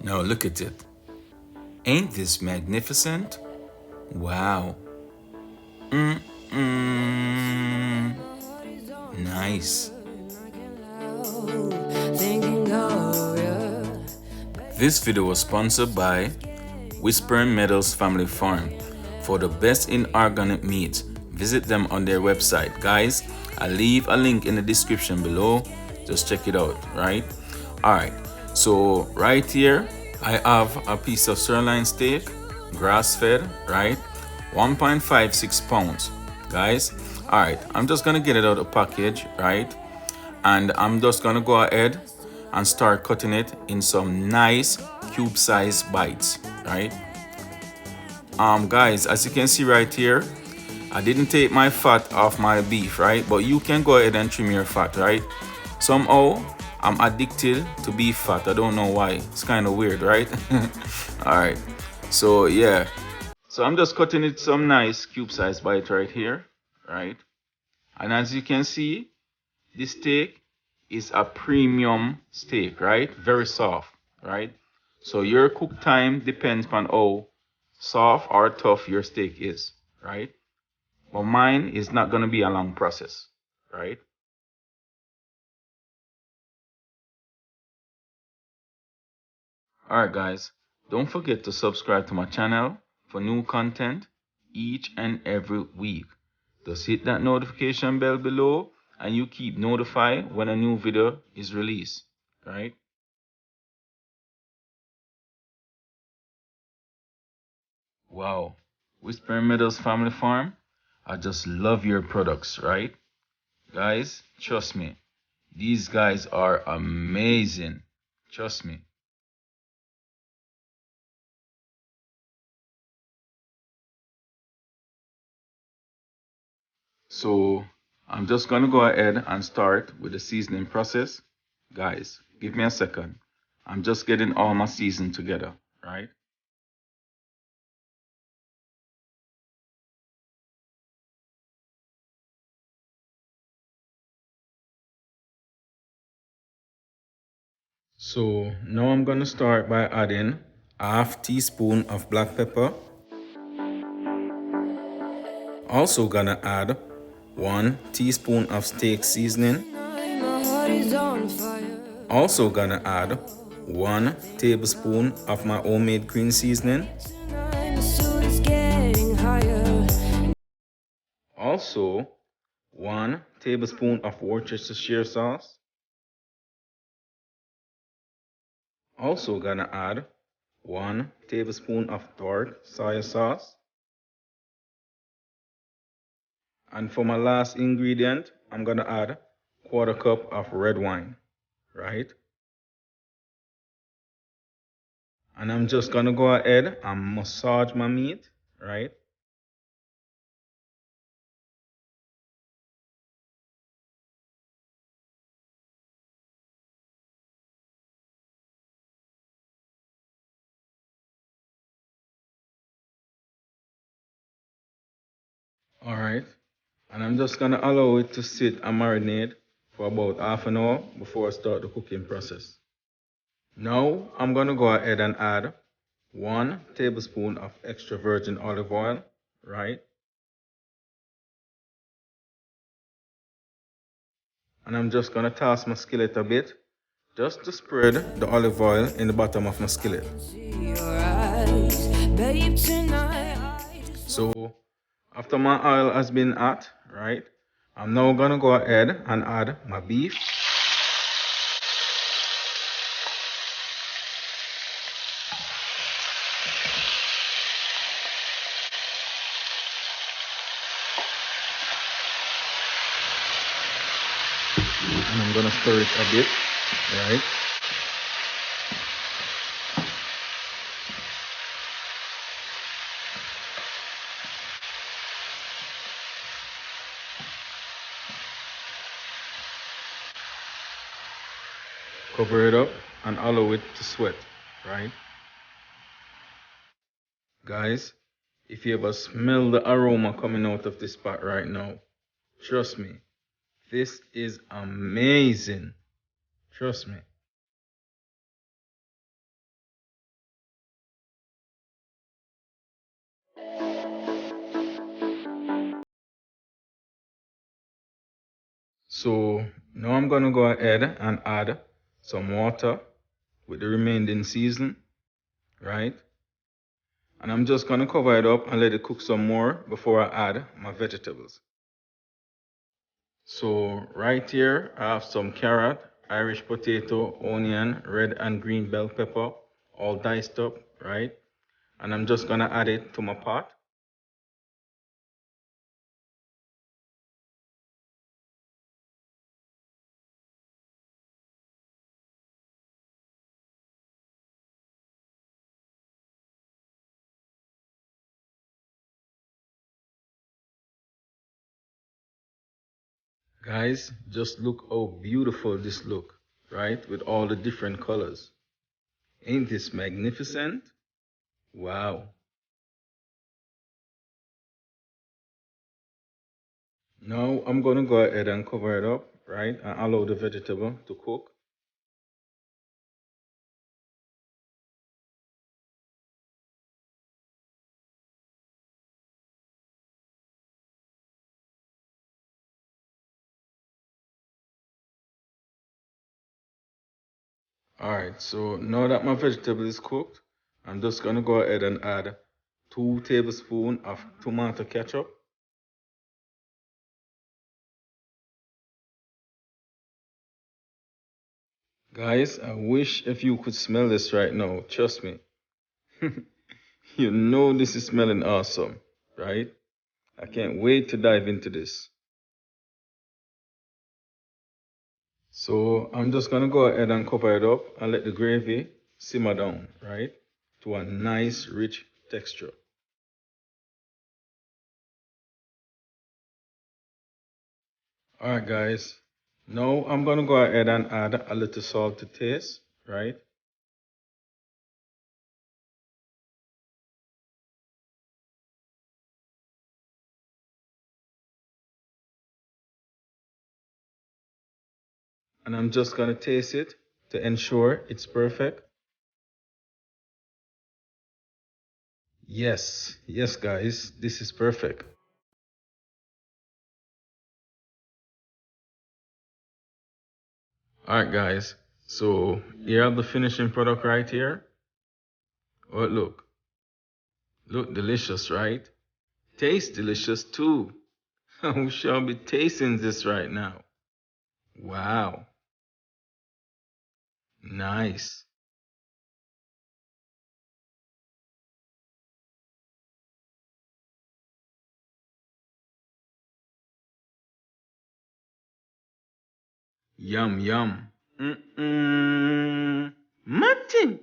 Now look at it. Ain't this magnificent? Wow. Nice. This video was sponsored by Whispering Meadows Family Farm. For the best in organic meat, visit them on their website. Guys, I'll leave a link in the description below. Just check it out, right? Alright, so right here, I have a piece of sirloin steak, grass-fed, right? 1.56 pounds, guys. Alright, I'm just gonna get it out of the package, right? And I'm just gonna go ahead and start cutting it in some nice cube-sized bites, right? Guys, as you can see right here, I didn't take my fat off my beef, right? But you can go ahead and trim your fat, right? Somehow I'm addicted to beef fat. I don't know why. It's kind of weird, right? All right, so yeah, so I'm just cutting it some nice cube-sized bite right here, right? And as you can see, this steak is a premium steak, right? Very soft, right? So your cook time depends on how soft or tough your steak is, right? But mine is not going to be a long process, right? Alright guys, don't forget to subscribe to my channel for new content each and every week. Just hit that notification bell below and you keep notified when a new video is released, right? Wow, Whispering Meadows Family Farm, I just love your products, right? Guys, trust me, these guys are amazing. Trust me. So I'm just gonna go ahead and start with the seasoning process. Guys, give me a second. I'm just getting all my seasoning together, right? So now I'm gonna start by adding half teaspoon of black pepper. Also gonna add 1 teaspoon of steak seasoning. Also gonna add 1 tablespoon of my homemade green seasoning. Also 1 tablespoon of Worcestershire sauce. Also gonna add 1 tablespoon of dark soya sauce. And for my last ingredient, I'm gonna add 1/4 cup of red wine, right? And I'm just gonna go ahead and massage my meat, right? All right. And I'm just gonna allow it to sit and marinate for about half an hour before I start the cooking process. Now I'm gonna go ahead and add 1 tablespoon of extra virgin olive oil, right? And I'm just gonna toss my skillet a bit, just to spread the olive oil in the bottom of my skillet. So after my oil has been hot, right, I'm now gonna go ahead and add my beef. And I'm gonna stir it a bit, right? Cover it up and allow it to sweat, right? Guys, if you ever smell the aroma coming out of this pot right now, trust me, this is amazing. Trust me. So now I'm gonna go ahead and add some water with the remaining season, right? And I'm just gonna cover it up and let it cook some more before I add my vegetables. So right here I have some carrot, Irish potato, onion, red and green bell pepper, all diced up, right? And I'm just gonna add it to my pot. Guys, just look how beautiful this look, right? With all the different colors. Ain't this magnificent? Wow. Now I'm gonna go ahead and cover it up, right? And allow the vegetable to cook. Alright, so now that my vegetable is cooked, I'm just gonna go ahead and add 2 tablespoons of tomato ketchup. Guys, I wish if you could smell this right now, trust me. You know this is smelling awesome, right? I can't wait to dive into this. So I'm just gonna go ahead and cover it up and let the gravy simmer down, right? To a nice rich texture. Alright guys, now I'm gonna go ahead and add a little salt to taste, right? And I'm just gonna taste it to ensure it's perfect. Yes guys, this is perfect. Alright guys, so here are the finishing product right here. Oh look delicious, right? Taste delicious too. We shall be tasting this right now. Wow, nice. Yum yum. Martin.